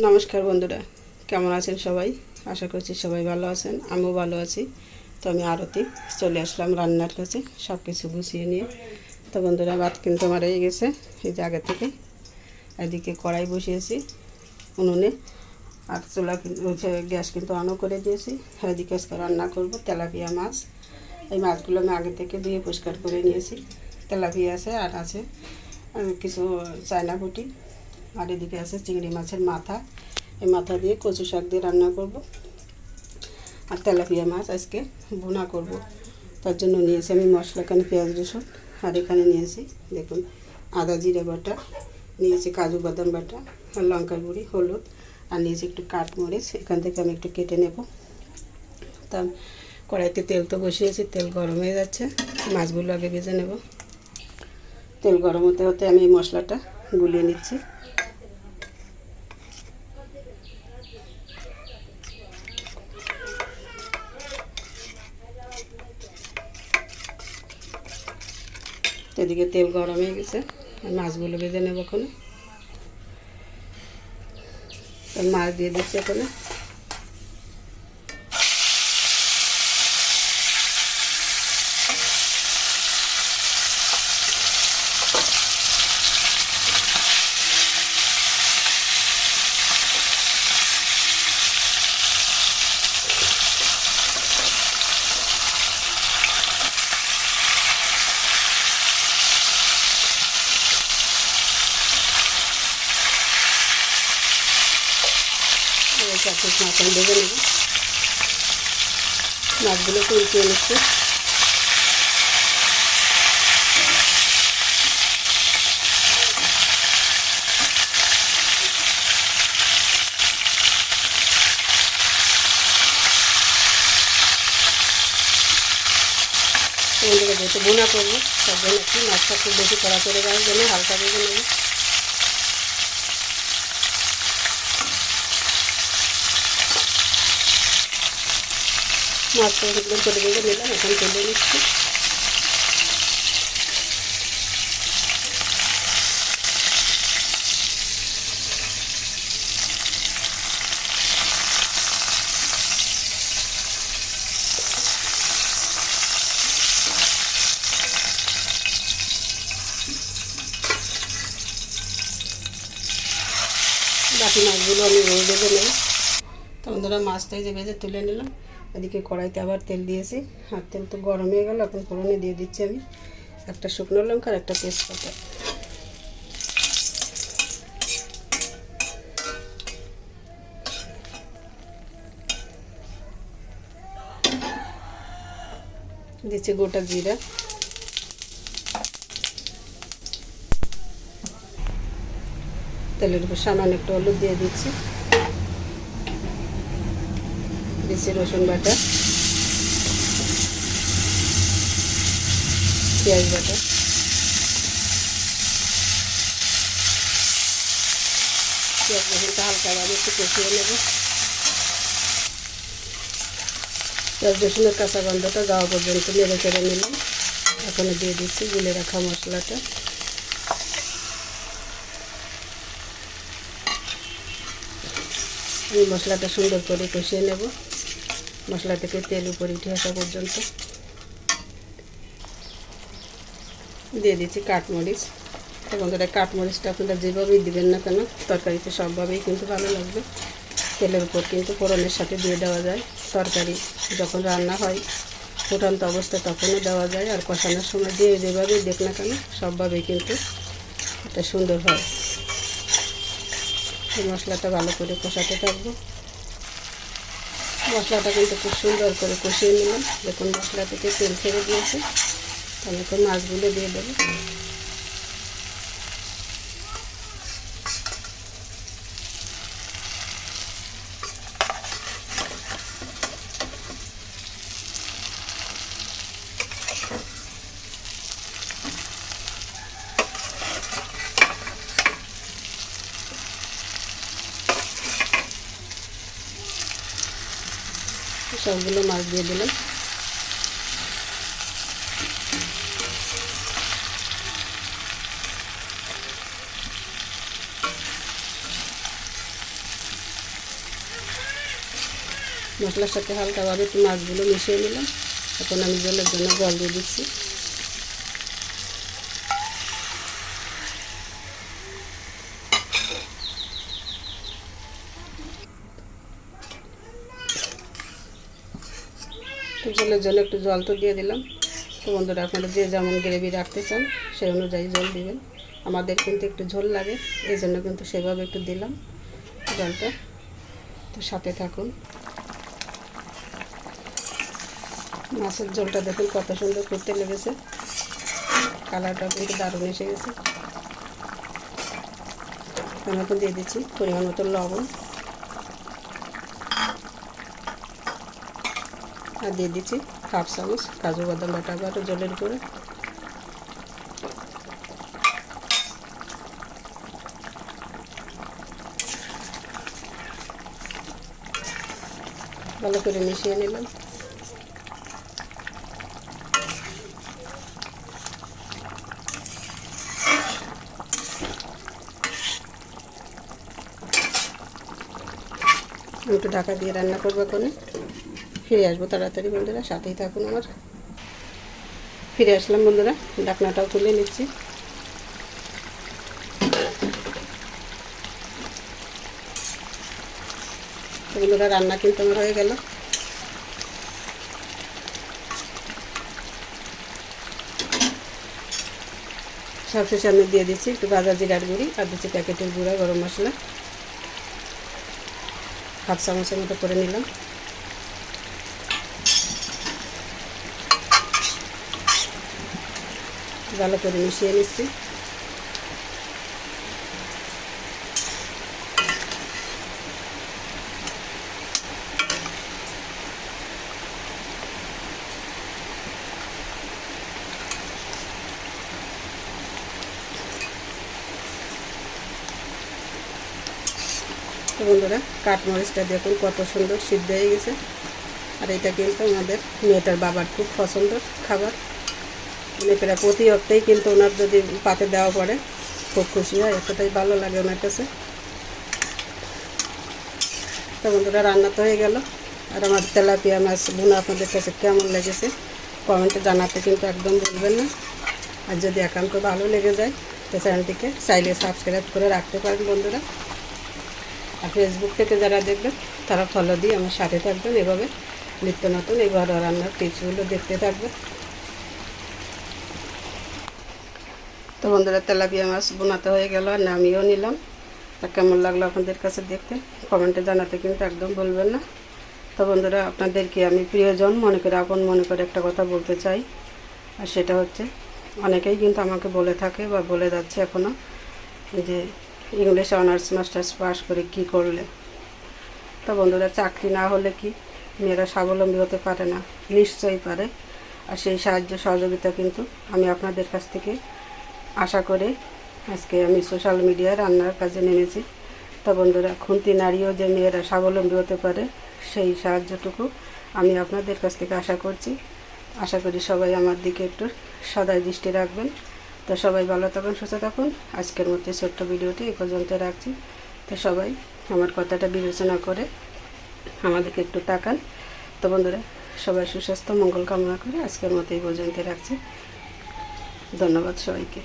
নমস্কার বন্ধুরা, কেমন আছেন সবাই? আশা করছি সবাই ভালো আছেন, আমিও ভালো আছি। তো আমি আরতি চলে আসলাম রান্নার কাছে সব কিছু গুছিয়ে নিয়ে। তো বন্ধুরা, ভাত কিন্তু আমার হয়ে গেছে এই জায়গা থেকে। এদিকে কড়াই বসিয়েছি উনুনে, আর চুলা গ্যাস কিন্তু অনও করে দিয়েছি। এদিকে আজকে রান্না করব তেলাপিয়া মাছ। এই মাছগুলো আমি আগে থেকে ধুয়ে পরিষ্কার করে নিয়েছি। তেলাপিয়া আছে, আর আছে কিছু চায়না পুঁটি, আর এদিকে আছে চিংড়ি মাছের মাথা। এই মাথা দিয়ে কচু শাক দিয়ে রান্না করব। আর তেলাপিয়া মাছ আজকে ভুনা করব। তার জন্য নিয়েছি আমি মশলা, এখানে পেঁয়াজ রসুন, আর এখানে নিয়েছি দেখুন আদা জিরে বাটা, নিয়েছি কাজু বাদাম বাটা, আর লঙ্কার গুঁড়ি, হলুদ, আর নিয়েছি একটু কাঠমরিচ। এখান থেকে আমি একটু কেটে নেব। তা কড়াইতে তেল তো বসিয়েছি, তেল গরম হয়ে যাচ্ছে। মাছগুলো আগে ভেজে নেব। তেল গরম হতে হতে আমি এই মশলাটা গুলিয়ে নিচ্ছি। এদিকে তেল গরম হয়ে গেছে, মাছগুলো ভেজে নেব। ওখানে মাছ দিয়ে দিচ্ছি। ওখানে সব কিছু মাছ ভেজে নেব। মাছগুলো উল্টিয়ে নিচ্ছি। যেহেতু বোনা করবো তার জন্য একটু মাছটা খুব বেশি কড়া করে দেওয়ার জন্য হালকা ভেজে নেব। মাছটা একদম করে ভেজে নিলাম, এখন তুলে নিচ্ছি। বাকি মাছগুলো আমি ভেজে নেব। তখন ধরো মাছটাই যে ভেজে তুলে নিলাম। এদিকে কড়াইতে আবার তেল দিয়েছি, আর তেল তো গরম হয়ে গেল। এখন ফোড়নে দিয়ে দিচ্ছি আমি একটা শুকনো লঙ্কা আর একটা তেজপাতা। দিচ্ছি গোটা জিরা, তেলের উপর সামান্য একটু হলুদ দিয়ে দিচ্ছি। দিচ্ছি রসুন বাটা, পেঁয়াজ বাটা, পেঁয়াজ রসুনটা হালকাভাবে একটু কষিয়ে নেব। পেঁয়াজ রসুনের কাঁচা গন্ধটা যাওয়া পর্যন্ত নেড়ে চেড়ে নিলাম। এখন দিয়ে দিচ্ছি গুলে রাখা মশলাটা। এই মশলাটা সুন্দর করে কষিয়ে নেব, মশলা থেকে তেল উপরে উঠে আসা পর্যন্ত। দিয়ে দিচ্ছি কাঠমরিচ। বন্ধুরা, কাঠমরিচটা আপনারা যেভাবেই দেবেন না কেন তরকারিতে সবভাবেই কিন্তু ভালো লাগবে। তেলের উপর কিন্তু ফোড়নের সাথে দিয়ে দেওয়া যায়। তরকারি যখন রান্না হয় ফুটন্ত অবস্থায় তখনও দেওয়া যায়, আর কষানোর সময় দিয়ে যেভাবেই দেখ না কেন সবভাবেই কিন্তু এটা সুন্দর হয়। এই মশলাটা ভালো করে কষাতে থাকবো। মশলাটা কিন্তু খুব সুন্দর করে কষিয়ে নিলাম। দেখুন মশলা থেকে তেল ছেড়ে দিয়েছে। আমি এখন মাছগুলো দিয়ে দেবো। সবগুলো মাছ দিয়ে দিলাম। মশলার সাথে হালকাভাবে একটু মাছগুলো মিশিয়ে নিলাম। এখন আমি জলের জন্য জল দিয়ে দিচ্ছি। জলের জন্য একটু জল তো দিয়ে দিলাম। তো বন্ধুরা, আপনারা যে যেমন গ্রেভি রাখতে চান সেই অনুযায়ী জল দিবেন। আমাদের কিন্তু একটু ঝোল লাগে, এই জন্য কিন্তু সেভাবে একটু দিলাম জলটা। তো সাথে থাকুন। মাছের ঝোলটা দেখুন কত সুন্দর করতে লেগেছে, কালারটাও কিন্তু দারুণ এসে গেছে। আমি এখন দিয়ে দিচ্ছি পরিমাণ মতো লবণ, আর দিয়ে দিচ্ছি হাফ চামচ কাজু বাদাম বাটা আবার জলের উপরে। ভালো করে মিশিয়ে নিলাম। একটু ঢাকা দিয়ে রান্না করবো, এখন ফিরে আসবো তাড়াতাড়ি। বন্ধুরা সাথেই থাকুন আমার। ফিরে আসলাম বন্ধুরা, ঢাকনাটাও তুলে নিচ্ছি। বন্ধুরা রান্না কিন্তু আমার হয়ে গেল। সবশেষে আমি দিয়ে দিচ্ছি একটু ভাজা জিরার গুঁড়ি, আর দিচ্ছি প্যাকেটের গুঁড়া গরম মশলা, হাফ চামচের মতো করে নিলাম। ভালো করে মিশিয়ে নিচ্ছি। তো বন্ধুরা কাঠমরিচটা দেখুন কত সুন্দর সিদ্ধ হয়ে গেছে। আর এটা কিন্তু আমাদের মেয়েটার বাবার খুব পছন্দের খাবার। মানে প্রায় প্রতি অক্টেই কিন্তু ওনার যদি পাতে দেওয়া পড়ে খুব খুশি হয়, এতটাই ভালো লাগে ওনার কাছে। তো বন্ধুরা রান্না তো হয়ে গেল। আর আমার তেলাপিয়া মাছ ভুনা আপনাদের কাছে কেমন লেগেছে কমেন্টে জানাতে কিন্তু একদম ভুলবেন না। আর যদি একান্ত ভালো লেগে যায় তো চ্যানেলটিকে চাইলে সাবস্ক্রাইব করে রাখতে পারেন বন্ধুরা। আর ফেসবুক থেকে যারা দেখবেন তারা ফলো দিয়ে আমার সাথে থাকবেন, এভাবে নিত্য নতুন এই ঘরোয়া রান্নার টিপসগুলো দেখতে থাকবেন। তো বন্ধুরা তেলাপিয়া মাছ বোনাতে হয়ে গেল, আর নামিয়েও নিলাম। তা কেমন লাগলো আপনাদের কাছে দেখতে কমেন্টে জানাতে কিন্তু একদম বলবেন না। তো বন্ধুরা আপনাদেরকে আমি প্রিয়জন মনে করে, আপন মনে করে একটা কথা বলতে চাই। আর সেটা হচ্ছে, অনেকেই কিন্তু আমাকে বলে থাকে বা বলে যাচ্ছে এখনও যে ইংলিশ অনার্স মাস্টার্স পাস করে কি করলে। তো বন্ধুরা চাকরি না হলে কি মেয়েরা স্বাবলম্বী হতে পারে না? নিশ্চয়ই পারে। আর সেই সাহায্য সহযোগিতা কিন্তু আমি আপনাদের কাছ থেকে আশা করে আজকে আমি সোশ্যাল মিডিয়ায় রান্নার কাজে নেমেছি। তো বন্ধুরা খুন্তি নারীও যে মেয়েরা স্বাবলম্বী হতে পারে সেই সাহায্যটুকু আমি আপনাদের কাছ থেকে আশা করছি। আশা করি সবাই আমার দিকে একটু সদয় দৃষ্টি রাখবেন। তো সবাই ভালো থাকুন, সুস্থ থাকুন। আজকের মধ্যে ছোট্ট ভিডিওটি এ পর্যন্ত রাখছি। তো সবাই আমার কথাটা বিবেচনা করে আমাদেরকে একটু তাকান। তো বন্ধুরা সবাই সুস্বাস্থ্য মঙ্গল কামনা করে আজকের মতো এই পর্যন্ত রাখছি। ধন্যবাদ সবাইকে।